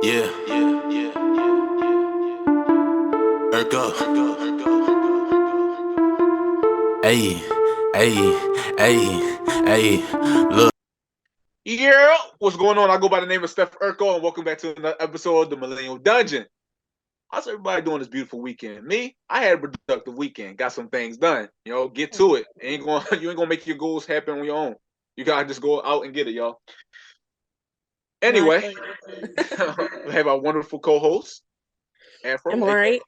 Yeah, yeah, yeah, Ergo. Hey, hey, hey, hey, look. Yeah, what's going on? I go by the name of Steph Urkel, and welcome back to another episode of the Millennial Dungeon. How's everybody doing this beautiful weekend? Me, I had a productive weekend. Got some things done. Get to it. You ain't gonna make your goals happen on your own. You gotta just go out and get it, y'all. No, I Anyway, feel you. we have our wonderful co-host, Afro, aka Amari,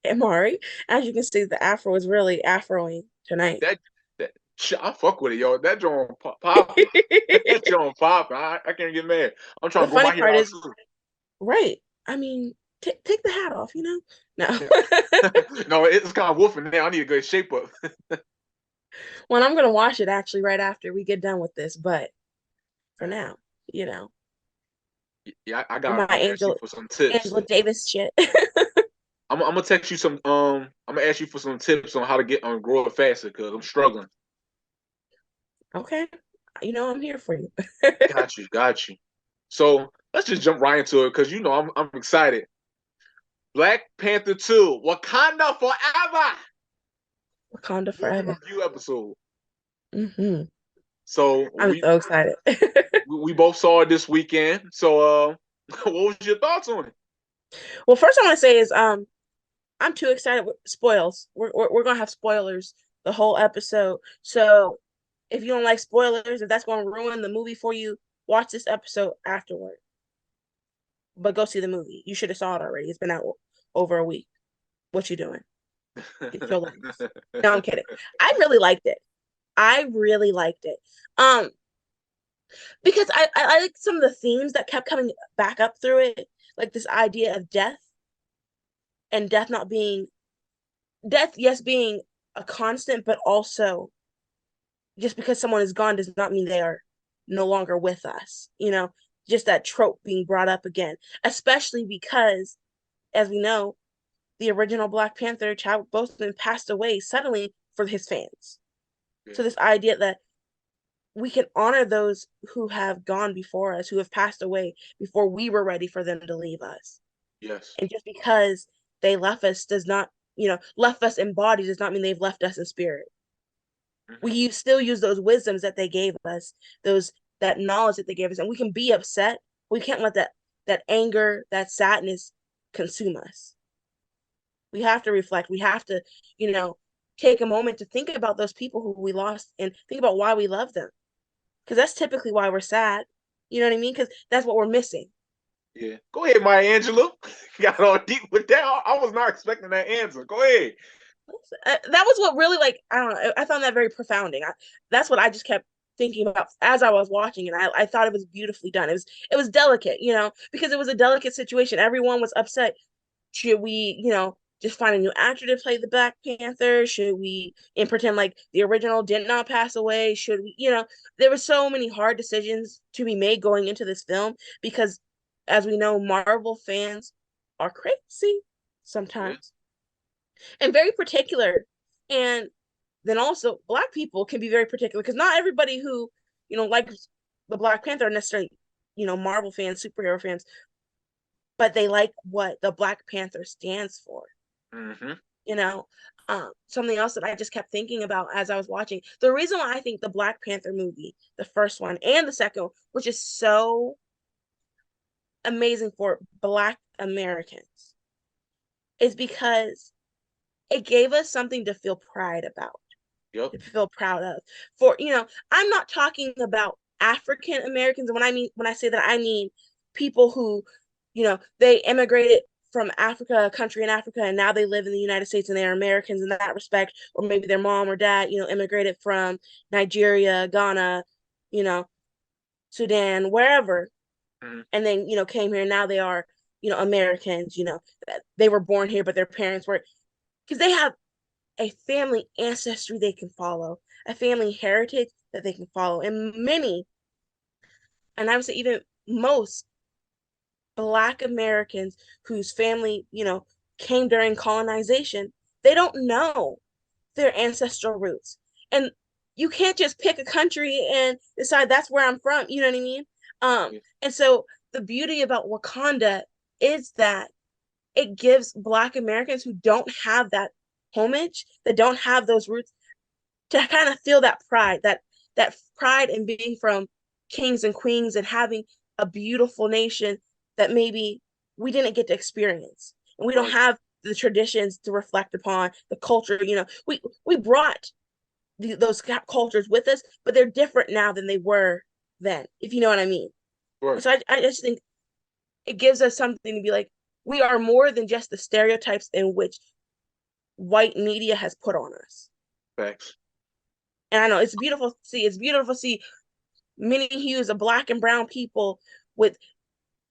Amari. As you can see, the afro is really afroing tonight. that. That I fuck with it, y'all. That joint popping. That joint popping. I can't get mad. I'm trying The to go funny my hair part out is, too. right? I mean, take the hat off, No. No, it's kind of woofing now. I need to go shape up. Well, I'm gonna wash it actually right after we get done with this, but for now, you know, Yeah, I my gotta ask you for some tips. Angela Davis shit. I'm gonna text you some. I'm gonna ask you for some tips on how to get grow it faster because I'm struggling. Okay, I'm here for you. Got you. So let's just jump right into it because I'm excited. Black Panther 2, Wakanda Forever. Wakanda Movie forever. review episode. hmm So I'm so excited. we both saw it this weekend. So what was your thoughts on it? Well, first I want to say is I'm too excited with spoils. We're gonna have spoilers the whole episode. So if you don't like spoilers, if that's gonna ruin the movie for you, watch this episode afterward. But go see the movie. You should have saw it already. It's been out over a week. What you doing? Get your life. No, I'm kidding. I really liked it. I really liked it. Um, because I like some of the themes that kept coming back up through it, like this idea of death and death not being death, yes, being a constant, but also just because someone is gone does not mean they are no longer with us. Just that trope being brought up again, especially because, as we know, the original Black Panther, Chadwick Boseman, passed away suddenly for his fans. So this idea that we can honor those who have gone before us, who have passed away before we were ready for them to leave us. Yes. And just because they left us does not, left us in body does not mean they've left us in spirit. Mm-hmm. We still use those wisdoms that they gave us, those that knowledge that they gave us, and we can be upset. We can't let that anger, that sadness consume us. We have to reflect. We have to, take a moment to think about those people who we lost and think about why we love them. Because that's typically why we're sad. You know what I mean? Because that's what we're missing. Yeah. Go ahead, Maya Angelou. Got all deep with that. I was not expecting that answer. Go ahead. That was what really, like, I don't know. I found that very profounding. That's what I just kept thinking about as I was watching it. I thought it was beautifully done. It was delicate, because it was a delicate situation. Everyone was upset. Should we, just find a new actor to play the Black Panther? Should we and pretend like the original did not pass away? Should we, there were so many hard decisions to be made going into this film because, as we know, Marvel fans are crazy Yeah. sometimes and very particular. And then also, Black people can be very particular because not everybody who, likes the Black Panther are necessarily, Marvel fans, superhero fans, but they like what the Black Panther stands for. Mm-hmm. you know Something else that I just kept thinking about as I was watching, the reason why I think the Black Panther movie, the first one and the second one, which is so amazing for Black Americans, is because it gave us something to feel pride about, Yep. to feel proud of. I'm not talking about African Americans. And when I say that, I mean people who, they immigrated from Africa, a country in Africa, and now they live in the United States and they're Americans in that respect. Or maybe their mom or dad, immigrated from Nigeria, Ghana, you know, Sudan, wherever, Mm-hmm. and then, came here. And now they are, Americans, they were born here, but their parents were, because they have a family ancestry they can follow, a family heritage that they can follow. And many, and I would say even most Black Americans whose family, came during colonization, they don't know their ancestral roots. And you can't just pick a country and decide that's where I'm from. You know what I mean? Yeah. And so the beauty about Wakanda is that it gives Black Americans who don't have that homage, that don't have those roots, to kind of feel that pride, that pride in being from kings and queens and having a beautiful nation that maybe we didn't get to experience. And we don't Right. have the traditions to reflect upon the culture. We brought those cultures with us, but they're different now than they were then, if you know what I mean. And Right. so I just think it gives us something to be like, we are more than just the stereotypes in which white media has put on us. Facts. And I know it's beautiful to see. It's beautiful to see many hues of Black and brown people with,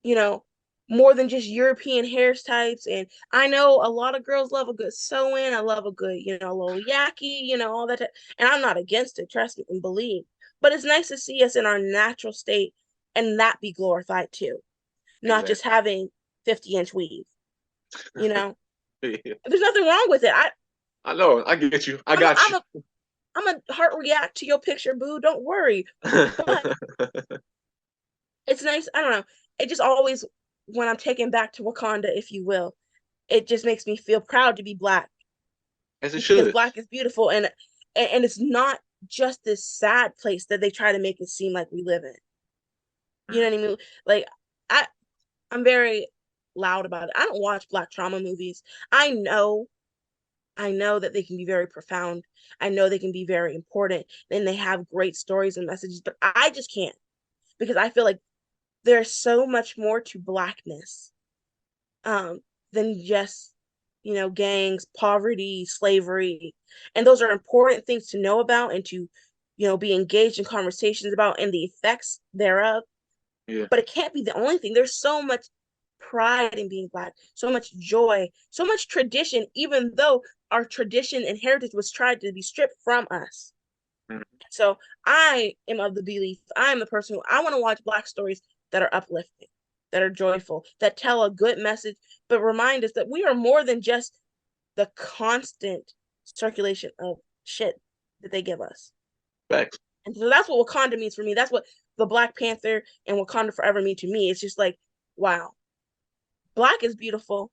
you know, more than just European hairstypes. And I know a lot of girls love a good sewing. I love a good, a little yaki, all that. And I'm not against it, trust me and believe. But it's nice to see us in our natural state and that be glorified too, not just Exactly. having 50-inch weave. You know, Yeah. there's nothing wrong with it. I know. I get you. I I'm a, got I'm you. a I'm a heart react to your picture, boo. Don't worry. But it's nice. I don't know. It just always, when I'm taken back to Wakanda, if you will, it just makes me feel proud to be Black, As it because should. Black is beautiful, and it's not just this sad place that they try to make it seem like we live in. You know what I mean? Like, I I'm very loud about it. I don't watch Black trauma movies. I know that they can be very profound. I know they can be very important, and they have great stories and messages, but I just can't, because I feel like there's so much more to Blackness, um, than just, gangs, poverty, slavery. And those are important things to know about and to, be engaged in conversations about and the effects thereof. Yeah. But it can't be the only thing. There's so much pride in being Black, so much joy, so much tradition, even though our tradition and heritage was tried to be stripped from us. Mhm. So I am of the belief, I am the person who I want to watch Black stories that are uplifting, that are joyful, that tell a good message, but remind us that we are more than just the constant circulation of shit that they give us. Facts. And so that's what Wakanda means for me. That's what the Black Panther and Wakanda Forever mean to me. It's just like, wow, Black is beautiful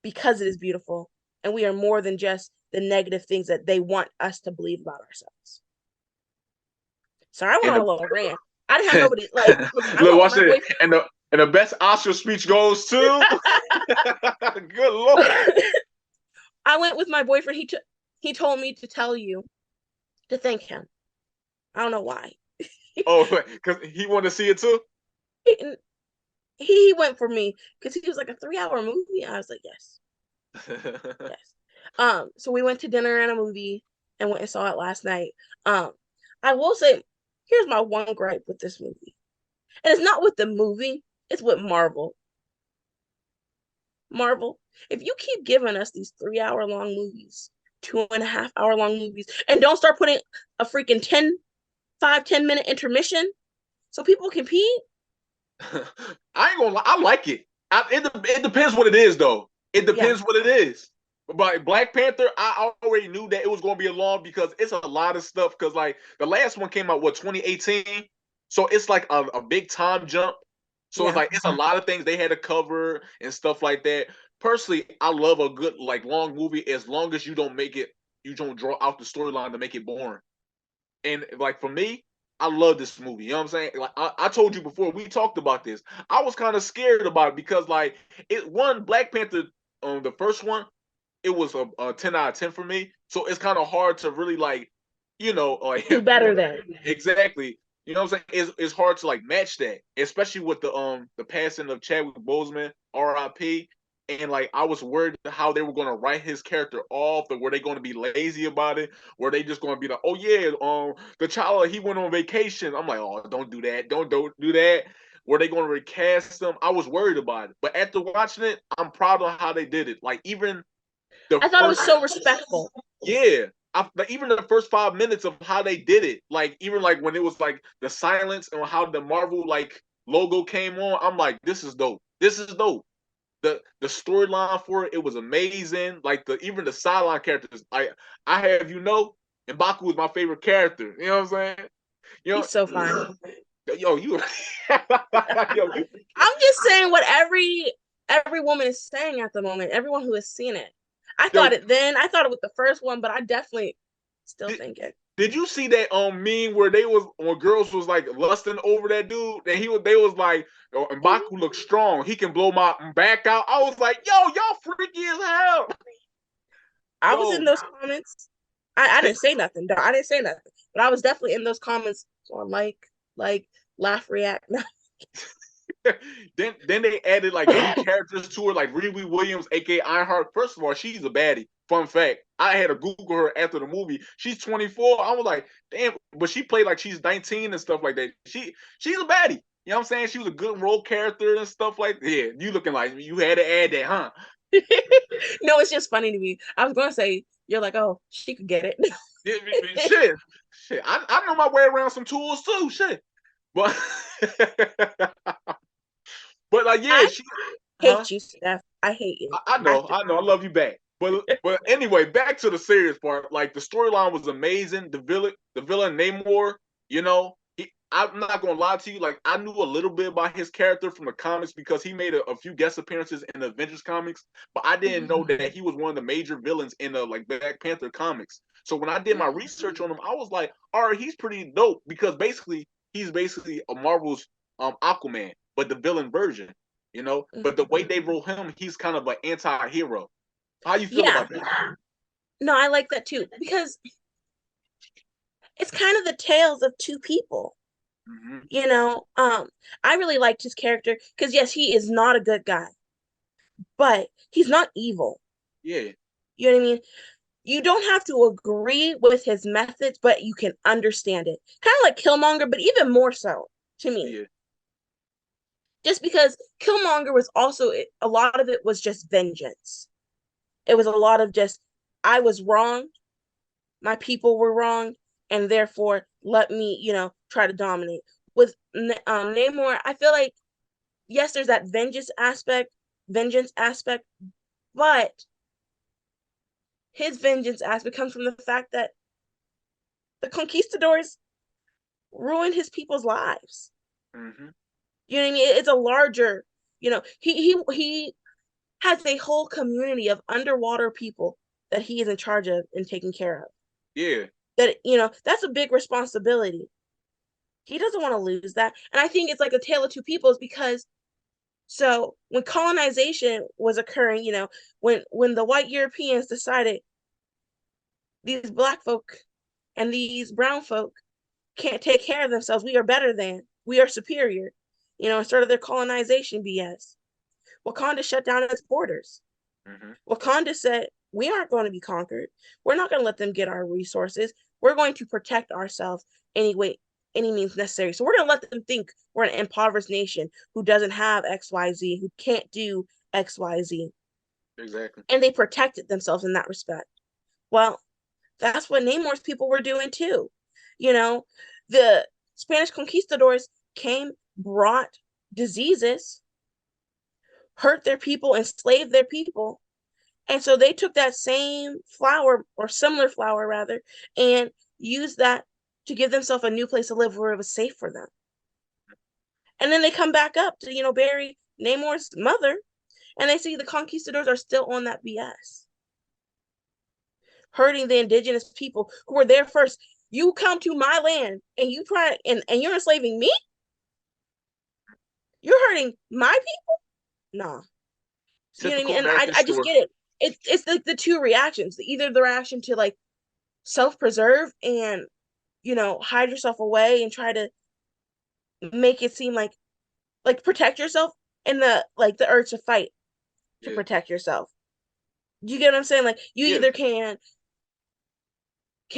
because it is beautiful. And we are more than just the negative things that they want us to believe about ourselves. Sorry, I went And on a little rant. I didn't have nobody, like, listen, I look, went with watch my it. boyfriend. And the best Oscar speech goes to good Lord. I went with my boyfriend. He told me to tell you to thank him. I don't know why. Oh, because he wanted to see it too. he, he went for me because he was like, a 3-hour movie. I was like, yes, yes. So we went to dinner and a movie and went and saw it last night. Um, I will say, here's my one gripe with this movie, and it's not with the movie, it's with Marvel. Marvel, if you keep giving us these 3-hour long movies, 2.5 hour long movies, and don't start putting a freaking 5-10 minute intermission so people can pee. I ain't gonna lie. I like it. It depends what it is, though. It Yeah, depends what it is. But Black Panther, I already knew that it was gonna be a long because it's a lot of stuff. Because like the last one came out 2018, so it's like a big time jump. So it's yeah. like it's a lot of things they had to cover and stuff like that. Personally, I love a good like long movie as long as you don't draw out the storyline to make it boring. And like for me, I love this movie. You know what I'm saying? Like I told you before, we talked about this. I was kind of scared about it because like Black Panther, the first one, it was a 10 out of 10 for me. So it's kind of hard to really like, like Do better than. exactly. You know what I'm saying? It's hard to like match that, especially with the passing of Chadwick Boseman, R.I.P. And like I was worried how they were going to write his character off, or were they going to be lazy about it? Were they just going to be like, oh yeah, the child he went on vacation? I'm like, oh, don't do that, don't do that. Were they going to recast him? I was worried about it, but after watching it, I'm proud of how they did it. Like even the I thought it was first, so respectful. yeah, like, even the first 5 minutes of how they did it, like even like when it was like the silence and how the Marvel like logo came on, I'm like, this is dope. This is dope. The storyline for it was amazing. Like even the sideline characters, I have M'Baku is my favorite character. You know what I'm saying? You know, He's so fine. Yo, you, yo, I'm just saying what every woman is saying at the moment. Everyone who has seen it. I yo, thought it then. I thought it with the first one, but I definitely still did, think it. did you see that meme where they was when girls was like lusting over that dude and they was like, "Yo, Mhm. Mbaku looks strong. He can blow my back out." I was like, "Yo, y'all freaky as hell." I was Yo, in those comments. I didn't say nothing, though. I didn't say nothing, but I was definitely in those comments on like, laugh, react. then they added like new characters to her, like Riri Williams, aka Ironheart. First of all, she's a baddie. Fun fact: I had to Google her after the movie. She's 24. I was like, damn, but she played like she's 19 and stuff like that. She's a baddie. You know what I'm saying? She was a good role character and stuff like that. Yeah, you looking like you had to add that, huh? No, it's just funny to me. I was gonna say you're like, oh, she could get it. Yeah, shit, shit. I know my way around some tools too. Shit, but but like yeah, I she, huh? hate you, Steph. I hate you. I know, I know, I love you back. But anyway, back to the serious part. Like the storyline was amazing. The villain Namor, I'm not gonna lie to you. Like I knew a little bit about his character from the comics because he made a few guest appearances in the Avengers comics, but I didn't know that he was one of the major villains in the like Black Panther comics. So when I did my research on him, I was like, all right, he's pretty dope because he's basically a Marvel's Aquaman, but the villain version. But the way they roll him, he's kind of an anti-hero. How you feel Yeah, about that? no, I like that too because it's kind of the tales of two people. Mm-hmm. You know, I really liked his character because yes, he is not a good guy, but he's not evil. Yeah, You know what I mean? You don't have to agree with his methods, but you can understand it. Kind of like Killmonger, but even more so to me. yeah, Just because Killmonger was also a lot of it was just vengeance. It was a lot of just I was wrong, my people were wrong, and therefore let me, try to dominate. With Namor, I feel like yes, there's that vengeance aspect, but his vengeance aspect comes from the fact that the conquistadors ruined his people's lives. mm-hmm. You know what I mean? It's a larger, he has a whole community of underwater people that he is in charge of and taking care of. Yeah, That that's a big responsibility. He doesn't want to lose that, and I think it's like a tale of two peoples because so when colonization was occurring, when the white Europeans decided these black folk and these brown folk can't take care of themselves, we are superior, and started their colonization BS. Wakanda shut down its borders. mm-hmm. Wakanda said, we aren't going to be conquered. We're not going to let them get our resources. We're going to protect ourselves any means necessary. So we're going to let them think we're an impoverished nation who doesn't have XYZ, who can't do XYZ. Exactly. And they protected themselves in that respect. Well, that's what Namor's people were doing too. You know, the Spanish conquistadors came, brought diseases, hurt their people, enslaved their people. And so they took that same flower or similar flower rather and used that to give themselves a new place to live where it was safe for them. And then they come back up to, bury Namor's mother and they see the conquistadors are still on that BS, hurting the indigenous people who were there first. You come to my land and you try and you're enslaving me? You're hurting my people? Nah. So, you know what I Typical mean? And American I just story. get it. It's the two reactions. Either the reaction to like self-preserve and hide yourself away and try to make it seem like protect yourself and the urge to fight to Yeah, protect yourself. Do you get what I'm saying? Like you yeah, either can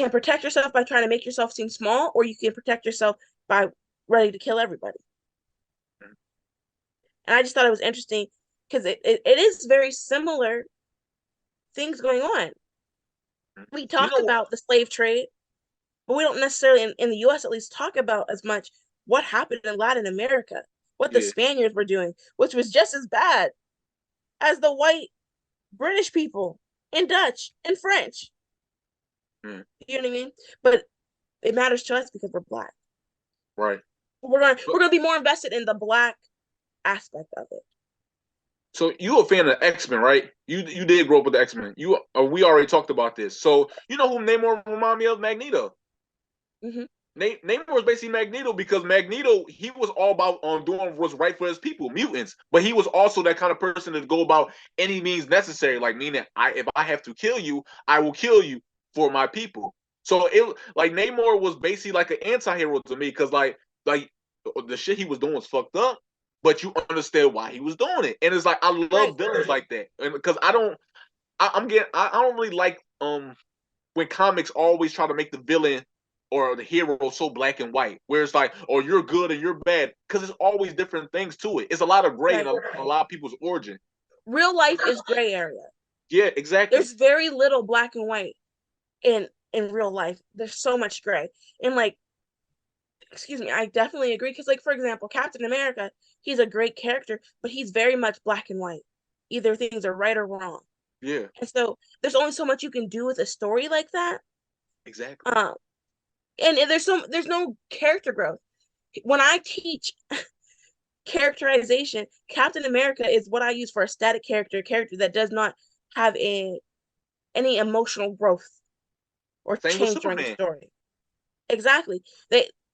protect yourself by trying to make yourself seem small, or you can protect yourself by ready to kill everybody. And I just thought it was interesting because it is very similar things going on. We you talk know what? about the slave trade, but we don't necessarily in the US at least talk about as much what happened in Latin America, what the Yeah, Spaniards were doing, which was just as bad as the white British people and Dutch and French. mm, You know what I mean? But it matters to us because we're black. right. we're gonna be more invested in the black aspect of it. So you a fan of X-Men, right? You did grow up with the X-Men. We already talked about this. So you know who Namor remind me of? Magneto. Hmm. Namor was basically Magneto because Magneto, he was all about doing what's right for his people, mutants. But he was also that kind of person to go about any means necessary, like meaning if I have to kill you, I will kill you for my people. So it like Namor was basically like an anti-hero to me because like the shit he was doing was fucked up, but you understand why he was doing it. And it's like I Right. love villains like that. And because I don't really like when comics always try to make the villain or the hero so black and white, where it's like, oh, you're good and you're bad, because it's always different things to it. It's a lot of gray in Right. a lot of people's origin. Real life is gray area. Yeah, exactly. There's very little black and white in real life. There's so much gray. And like, excuse me, I definitely agree. Because like, for example, Captain America, he's a great character, but he's very much black and white. Either things are right or wrong. Yeah, And so there's only so much you can do with a story like that. exactly. Um, and there's no character growth. When I teach characterization, Captain America is what I use for a static character, a character that does not have any emotional growth or Same with change during the Superman. story. Exactly.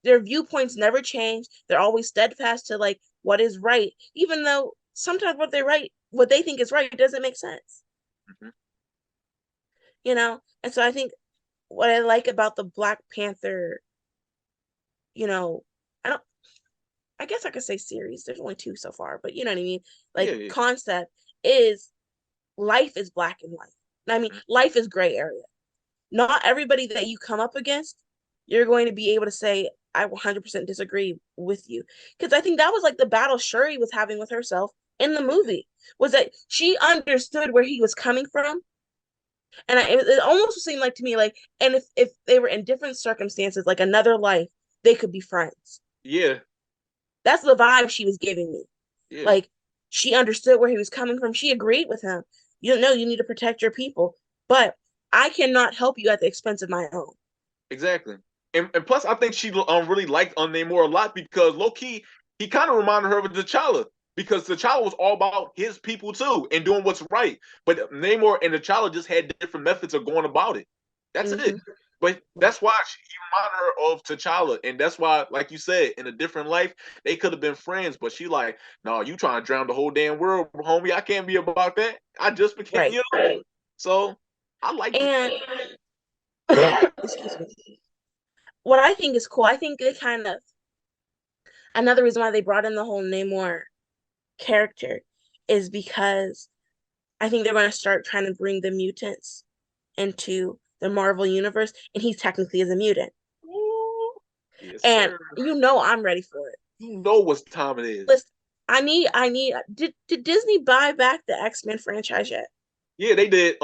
Their viewpoints never change. They're always steadfast to like what is right, even though sometimes what they think is right doesn't make sense. Mhm. And so I think what I like about the Black Panther, you know, I don't I guess I could say series. There's only two so far, but you know what I mean? Yeah, Like yeah. concept is life is black and white. I mean, Mhm. life is gray area. Not everybody that you come up against, you're going to be able to say, I 100% disagree with you. Because I think that was like the battle Shuri was having with herself in the movie, was that she understood where he was coming from. And it almost seemed like to me, like, and if they were in different circumstances, like another life, they could be friends. Yeah, That's the vibe she was giving me. yeah, Like, she understood where he was coming from. She agreed with him. You know, you need to protect your people, but I cannot help you at the expense of my own. exactly. And plus, I think she really liked Namor a lot because low key he kind of reminded her of T'Challa because T'Challa was all about his people too and doing what's right. But Namor and T'Challa just had different methods of going about it. That's it. Mm-hmm. But that's why he reminded her of T'Challa, and that's why, like you said, in a different life they could have been friends. But she like, no, you trying to drown the whole damn world, homie. I can't be about that. I just became, Right. So I liked it. And excuse me. What I think is cool, I think they kind of another reason why they brought in the whole Namor character is because I think they're going to start trying to bring the mutants into the Marvel universe, and he technically is a mutant. Ooh, yes, And sir. I'm ready for it. You know what time it is. Listen, did Disney buy back the X-Men franchise yet? Yeah, they did.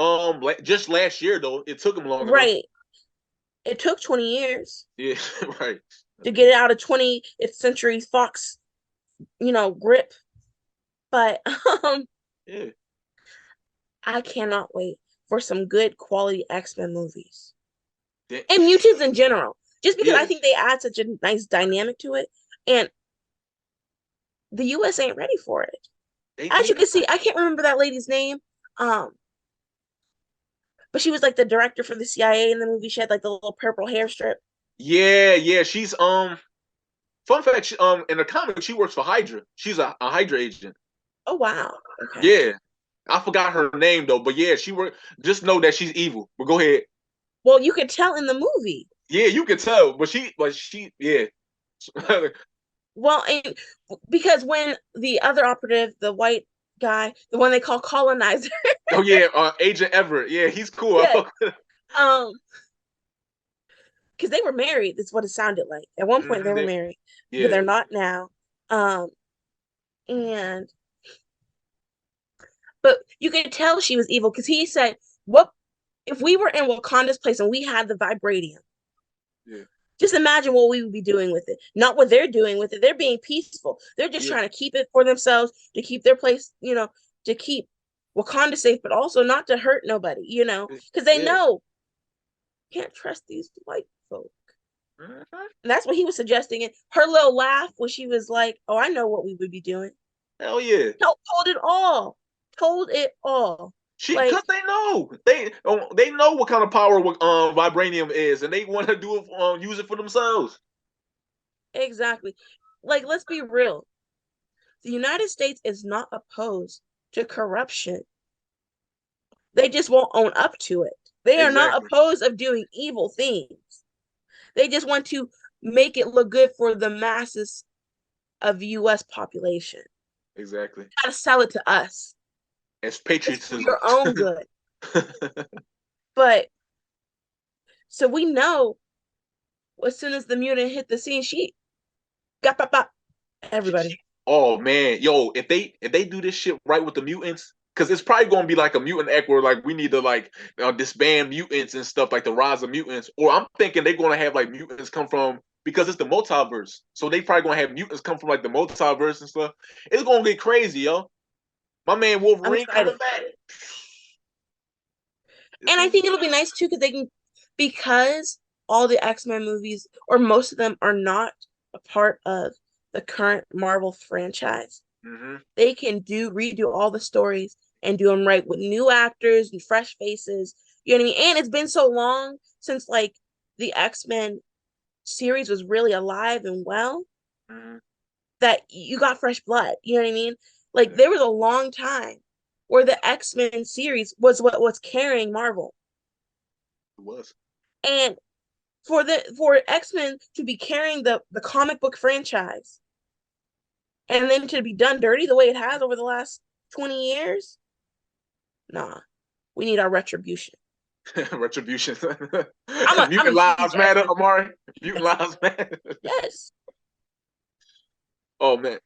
Just last year though, it took them long enough. Right. It took 20 years Yeah, right. to get it out of 20th Century Fox, grip. But Yeah, I cannot wait for some good quality X-Men movies. They- And mutants in general. Just because I yeah. think they add such a nice dynamic to it. And the US ain't ready for it. As They you can not. see, I can't remember that lady's name. Um, but she was like the director for the CIA in the movie. She had like the little purple hair strip. Yeah, yeah. She's Fun fact. In the comic, she works for Hydra. She's a Hydra agent. Oh wow. Okay. Yeah, I forgot her name though, but yeah, she work. Just know that she's evil. But go ahead. Well, you could tell in the movie. Yeah, you can tell. Yeah. Well, and because when the other operative, the white guy, the one they call colonizer, Oh yeah, Agent Everett. Yeah, he's cool. yeah, um, because they were married, is what it sounded like. At one point, they were married, but Yeah, they're not now. Um, and but you could tell she was evil because he said, "What if we were in Wakanda's place and we had the vibranium? yeah, Just imagine what we would be doing with it. Not what they're doing with it. They're being peaceful. They're just yeah. trying to keep it for themselves, to keep their place, to keep Wakanda safe, but also not to hurt nobody, because they Yeah. know you can't trust these white folk. Mhm. And that's what he was suggesting. And her little laugh when she was like, "Oh, I know what we would be doing." Hell yeah. Told it all. Told it all. Because Like, they know what kind of power vibranium is, and they want to do it, use it for themselves. exactly. Like, let's be real. The United States is not opposed to corruption. They just won't own up to it. They are not Exactly. opposed of doing evil things. They just want to make it look good for the masses of the US population. Exactly. You gotta sell it to us. It's It's for patriotism. your own good. But so we know as soon as the mutant hit the scene, she got everybody. Oh man, yo, if they do this shit right with the mutants, because it's probably gonna be like a mutant act where like we need to like disband mutants and stuff like the rise of mutants. Or I'm thinking they're gonna have like mutants come from because it's the multiverse, so they probably gonna have mutants come from like the multiverse and stuff. It's gonna get crazy, yo. My man I'm Wolverine coming excited. back. It's And I gonna think be it'll be nice too because they can, because all the X-Men movies, or most of them, are not a part of the current Marvel franchise. mm-hmm. They can redo all the stories and do them right with new actors and fresh faces. You know what I mean? And it's been so long since like the X-Men series was really alive and well Mm-hmm. that you got fresh blood. You know what I mean? Like there was a long time where the X-Men series was what was carrying Marvel. It was. And for X-Men to be carrying the comic book franchise and then to be done dirty the way it has over the last 20 years, nah. We need our retribution. Retribution. I'm a Mutant huge lives matter, X-Men. Amari. Mutant lives matter. Yes. Oh man.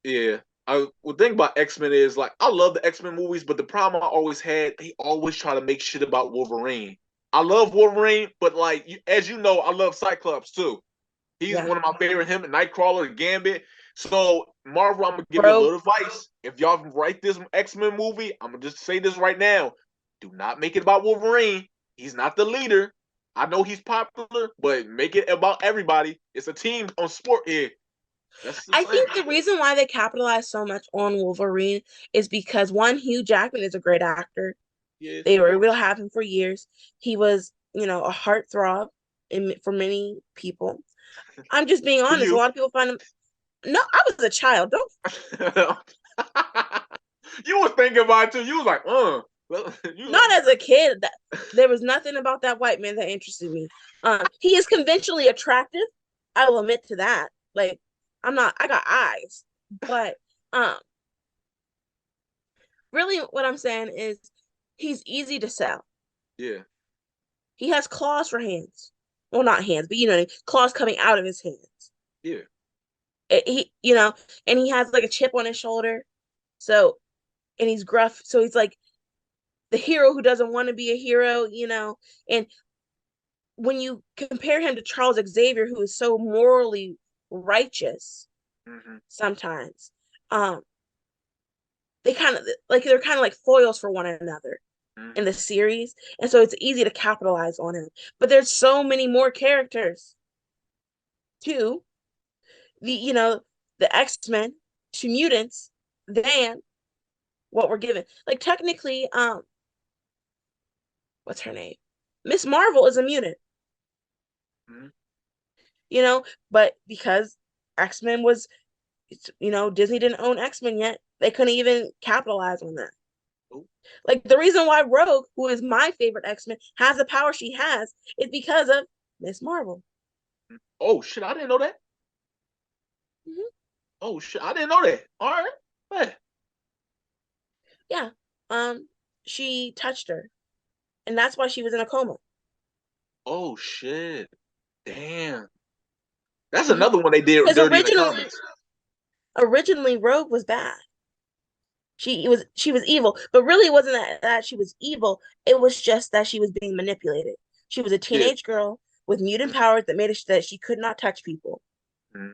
Yeah. I would think about X-Men is like I love the X-Men movies, but the problem I always had, they always try to make shit about Wolverine. I love Wolverine, but like as you know, I love Cyclops too. He's Yeah. one of my favorite. Him and Nightcrawler, Gambit. So Marvel, I'm gonna give you a Bro, little advice. If y'all write this X-Men movie, I'm gonna just say this right now: do not make it about Wolverine. He's not the leader. I know he's popular, but make it about everybody. It's a team on sport here. That's the I thing. think the reason why they capitalize so much on Wolverine is because one, Hugh Jackman is a great actor. Yeah, They of were able to course. have him for years. He was, a heartthrob for many people. I'm just being For honest. A you. lot of people find him. No, I was a child. Don't. You was thinking about it too. You was like, you Not like, as a kid. There was nothing about that white man that interested me. He is conventionally attractive. I will admit to that. Like, I'm not. I got eyes, but um, really, what I'm saying is, he's easy to sell. yeah, He has claws for hands. Well, not hands, but claws coming out of his hands. yeah. And he has like a chip on his shoulder. So, and he's gruff. So he's like the hero who doesn't want to be a hero. And when you compare him to Charles Xavier, who is so morally righteous Mm-hmm. sometimes, um, they're kind of like foils for one another in Mm-hmm. the series. And so it's easy to capitalize on him. But there's so many more characters too. The X-Men to mutants than what we're given. Like technically, what's her name? Miss Marvel is a mutant, Mm-hmm. you know, but because X-Men was, Disney didn't own X-Men yet, they couldn't even capitalize on that. Like the reason why Rogue, who is my favorite X-Men, has the power she has is because of Miss Marvel. Oh shit, I didn't know that. Mhm. Oh shit, I didn't know that. All right. Hey. Yeah. She touched her, and that's why she was in a coma. Oh shit. Damn. That's Because another one they did dirty in the originally, comics. originally Rogue was bad. She was evil, but really it wasn't that she was evil. It was just that she was being manipulated. She was a Yeah. teenage girl with mutant powers that made it so that she could not touch people. Mm-hmm.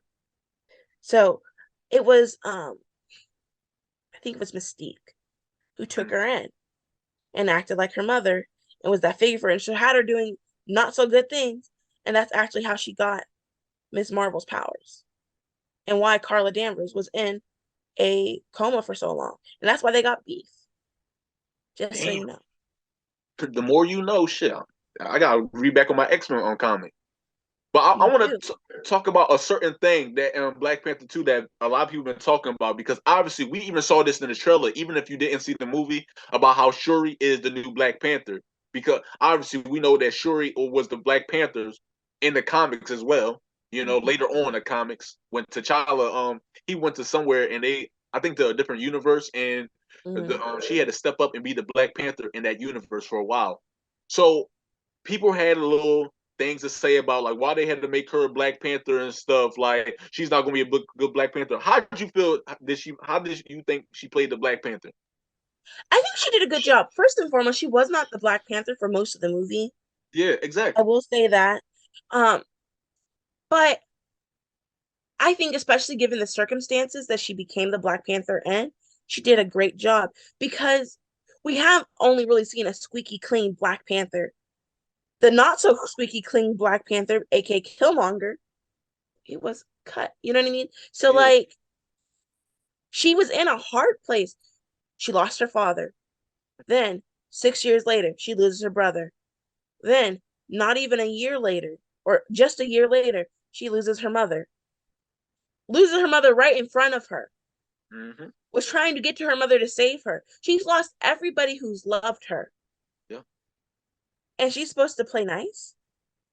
So it was I think it was Mystique who took Mm-hmm. her in and acted like her mother and was that figure for her. And she had her doing not so good things. And that's actually how she got Ms. Marvel's powers and why Carla Danvers was in a coma for so long. And that's why they got beef. Just so you Damn. know. The more you know, shit. I gotta read back on my X-Men on comic. But I You want do. to talk about a certain thing that Black Panther 2 that a lot of people have been talking about, because obviously we even saw this in the trailer, even if you didn't see the movie, about how Shuri is the new Black Panther. Because obviously we know that Shuri was the Black Panthers in the comics as well. You know, later on in the comics, when T'Challa he went to somewhere and I think to a different universe, and she had to step up and be the Black Panther in that universe for a while. So people had a little things to say about like why they had to make her a Black Panther and stuff. Like she's not going to be a good Black Panther. How did you feel? How did you think she played the Black Panther? I think she did a good job. First and foremost, she was not the Black Panther for most of the movie. Yeah, I exactly. will say that. Um, but I think especially given the circumstances that she became the Black Panther in, she did a great job because we have only really seen a squeaky clean Black Panther. The not so squeaky clean Black Panther, aka Killmonger, it was cut. You know what I mean? So Yeah. like she was in a hard place. She lost her father. Then 6 years later, she loses her brother. Then, not even a year later, or just a year later, she loses her mother. Loses her mother right in front of her. Mm-hmm. Was trying to get to her mother to save her. She's lost everybody who's loved her. Yeah. And she's supposed to play nice.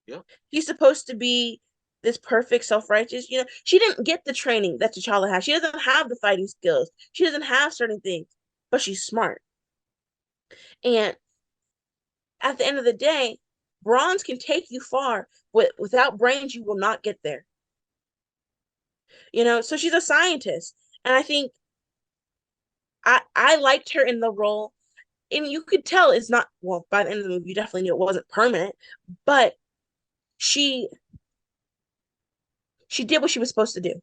Yeah. She's supposed to be this perfect self-righteous. You know, she didn't get the training that T'Challa has. She doesn't have the fighting skills. She doesn't have certain things, but she's smart. And at the end of the day, bronze can take you far. Without brains, you will not get there. You know, so she's a scientist. And I think I liked her in the role. And you could tell it's not, well, by the end of the movie, you definitely knew it wasn't permanent, but she she did what she was supposed to do.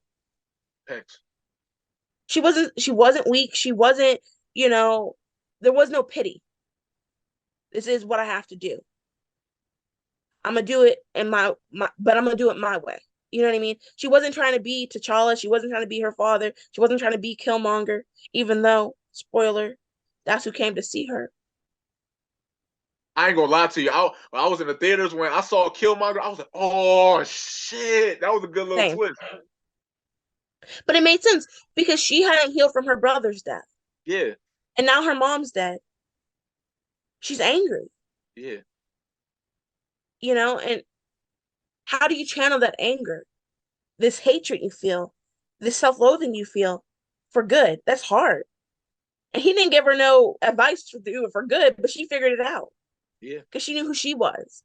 Thanks. She wasn't weak. She wasn't, you know, there was no pity. This is what I have to do. I'm gonna do it in my but I'm gonna do it my way. You know what I mean? She wasn't trying to be T'Challa. She wasn't trying to be her father. She wasn't trying to be Killmonger, even though, spoiler, that's who came to see her. I ain't gonna lie to you. I was in the theaters when I saw Killmonger. I was like, oh shit, that was a good little Same. twist. But it made sense because she hadn't healed from her brother's death. Yeah. And now her mom's dead. She's angry, Yeah. you know? And how do you channel that anger, this hatred you feel, this self loathing you feel for good? That's hard. And he didn't give her no advice to do it for good, but she figured it out Yeah. because she knew who she was.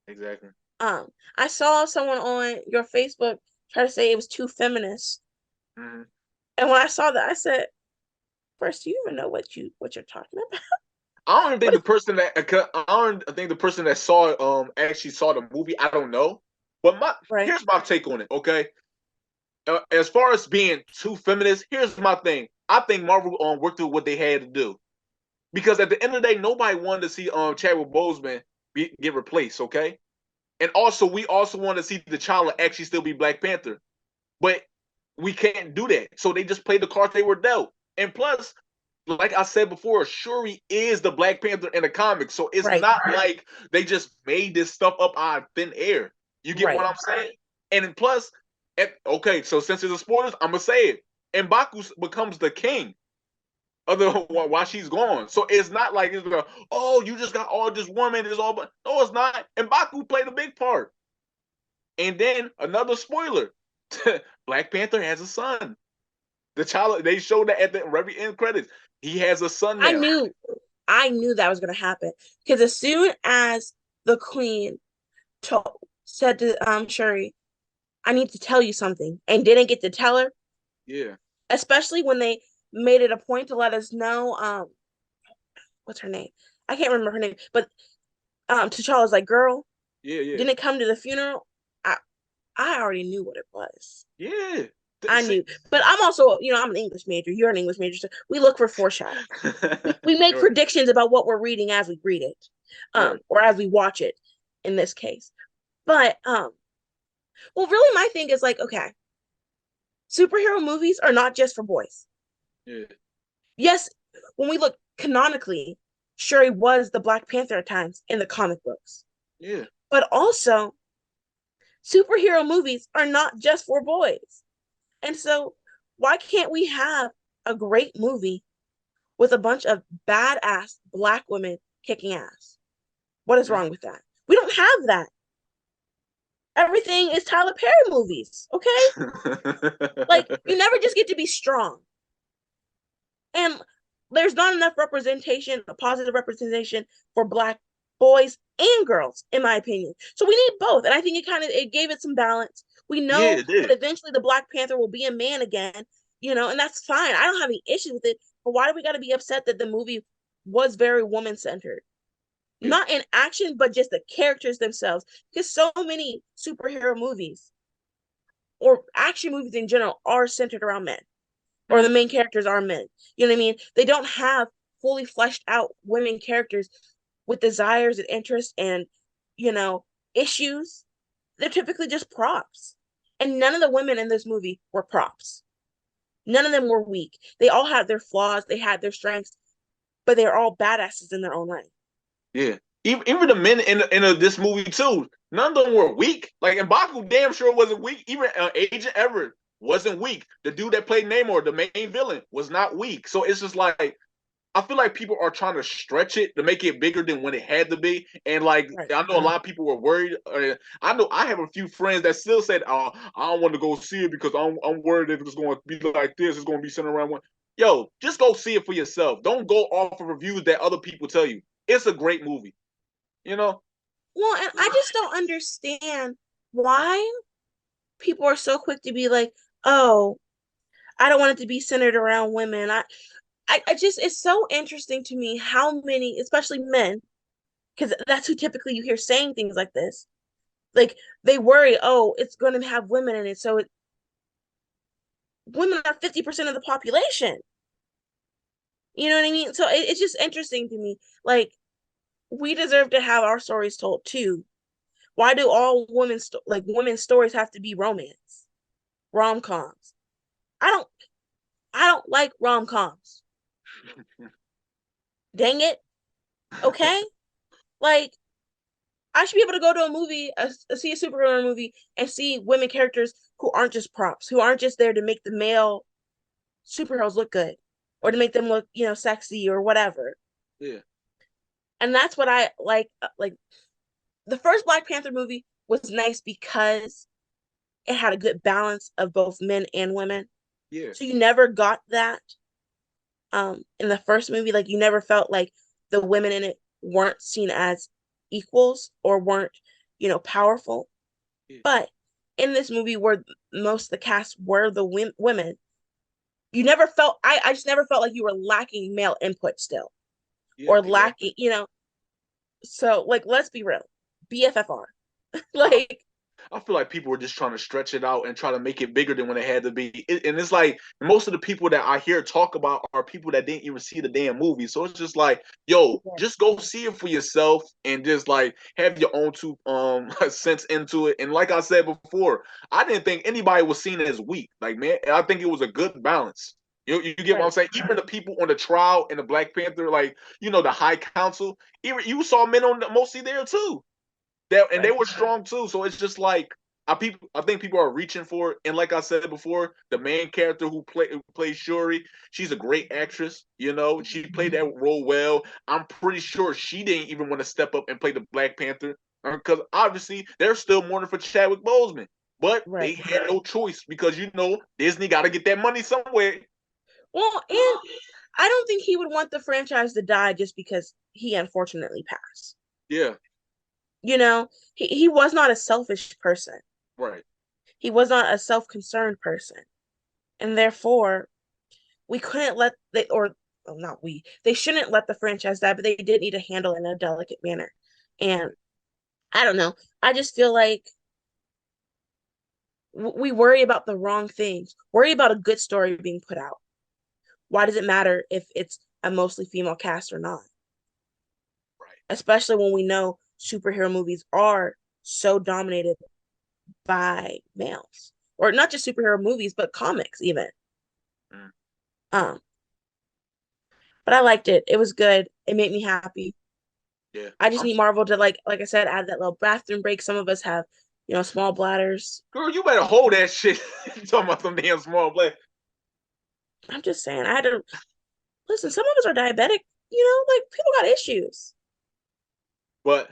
Exactly. I saw someone on your Facebook try to say it was too feminist. Mm-hmm. And when I saw that, I said, first, do you even know what you're talking about? I don't even think What the is person that I don't think the person that saw it actually saw the movie. I don't know, but right? here's my take on it. Okay, as far as being too feminist, here's my thing. I think Marvel worked through what they had to do, because at the end of the day, nobody wanted to see Chadwick Boseman get replaced. Okay, and also we also want to see T'Challa actually still be Black Panther, but we can't do that. So they just played the cards they were dealt. And plus, like I said before, Shuri is the Black Panther in the comics. So it's Right, not like they just made this stuff up out of thin air. You get what right. I'm saying? And plus, okay, so since it's a spoilers, I'm gonna say it. M'Baku becomes the king of the while she's gone. So it's not like it's like, oh, you just got all this woman, it's all but no, it's not. M'Baku played a big part. And then another spoiler. Black Panther has a son. The child they showed that at the very end credits. He has a son I now. knew, I knew that was gonna happen because as soon as the queen told said to Shuri, "I need to tell you something," and didn't get to tell her, Yeah. especially when they made it a point to let us know, what's her name? I can't remember her name, but T'Challa's like, "Girl, Yeah, yeah. didn't come to the funeral." I already knew what it was. Yeah. I See, knew, but I'm also, I'm an English major. You're an English major, so we look for foreshadowing. We make right, predictions about what we're reading as we read it, right. or as we watch it. In this case, But well, really, my thing is like, okay, superhero movies are not just for boys. Yeah. Yes, when we look canonically, Shuri was the Black Panther at times in the comic books. Yeah. But also, superhero movies are not just for boys. And so, why can't we have a great movie with a bunch of badass Black women kicking ass? What is wrong with that? We don't have that. Everything is Tyler Perry movies, okay? Like, you never just get to be strong. And there's not enough representation, a positive representation for Black boys and girls, in my opinion. So we need both. And I think it gave it some balance. We Yeah, know it did. that eventually the Black Panther will be a man again, and that's fine. I don't have any issues with it. But why do we got to be upset that the movie was very woman centered? Yeah. Not in action, but just the characters themselves. Because so many superhero movies or action movies in general are centered around men, or the main characters are men. You know what I mean? They don't have fully fleshed out women characters with desires and interests and, you know, issues. They're typically just props. And none of the women in this movie were props. None of them were weak. They all had their flaws, they had their strengths, but they're all badasses in their own right. Yeah. Even the men in this movie too. None of them were weak. Like M'Baku damn sure wasn't weak. Even Agent Everett wasn't weak. The dude that played Namor, the main villain, was not weak. So it's just like I feel like people are trying to stretch it to make it bigger than when it had to be. And like Right. I know a lot of people were worried. I know I have a few friends that still said, "Oh, I don't want to go see it because I'm worried if it's going to be like this. It's going to be centered around one." Yo, just go see it for yourself. Don't go off of reviews that other people tell you. It's a great movie. You know? Well, and I just don't understand why people are so quick to be like, oh, I don't want it to be centered around women. I just, it's so interesting to me how many, especially men, because that's who typically you hear saying things like this. Like they worry, oh, it's going to have women in it. So women are 50% of the population. You know what I mean? So it's just interesting to me. Like we deserve to have our stories told too. Why do all women's stories have to be romance, rom coms? I don't, I don't like rom coms. Dang it. Okay, like I should be able to go to a movie, see a superhero movie, and see women characters who aren't just props, who aren't just there to make the male superheroes look good or to make them look, sexy or whatever. Yeah. And that's what I like. Like the first Black Panther movie was nice because it had a good balance of both men and women. Yeah. So you never got that in the first movie. Like you never felt like the women in it weren't seen as equals or weren't, powerful. Yeah. But in this movie where most of the cast were the women, you never felt I just never felt like you were lacking male input still Yeah. or Exactly. lacking, so like let's be real. BFFR. Uh, Like I feel like people were just trying to stretch it out and try to make it bigger than when it had to be. And it's like most of the people that I hear talk about are people that didn't even see the damn movie. So it's just like, yo, just go see it for yourself and just like have your own two sense into it. And like I said before, I didn't think anybody was seen as weak. Like man, I think it was a good balance. You get what I'm right, saying? Even the people on the trial in the Black Panther, like the High Council, even you saw men on mostly there too. They right. were strong too. So it's just like I think people are reaching for it. And like I said before, the main character who plays Shuri, she's a great actress. She played that role well. I'm pretty sure she didn't even want to step up and play the Black Panther because obviously they're still mourning for Chadwick Boseman, but they Right. had no choice because Disney got to get that money somewhere. Well, and I don't think he would want the franchise to die just because he unfortunately passed. Yeah, He was not a selfish person. right. He was not a self-concerned person. And therefore, we couldn't let they or well, not we. They shouldn't let the franchise die, but they did need to handle it in a delicate manner. And I don't know. I just feel like we worry about the wrong things. Worry about a good story being put out. Why does it matter if it's a mostly female cast or not? Right. Especially when we know superhero movies are so dominated by males, or not just superhero movies, but comics even. Mm. Um, but I liked it. It was good. It made me happy. Yeah. I just need Marvel to like I said, add that little bathroom break. Some of us have, small bladders. Girl, you better hold that shit. You talking about some damn small play. I'm just saying, I had to listen. Some of us are diabetic. Like people got issues. But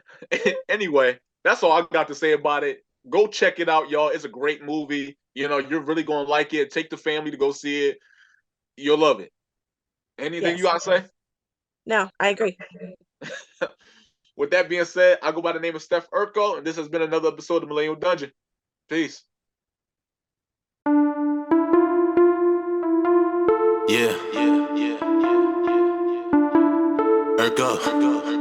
anyway, that's all I got to say about it. Go check it out, y'all. It's a great movie. You're really gonna like it. Take the family to go see it. You'll love it. Anything you Yes. gotta say? No, I agree. With that being said, I go by the name of Steph Urkel, and this has been another episode of Millennial Dungeon. Peace. Yeah. Urkel.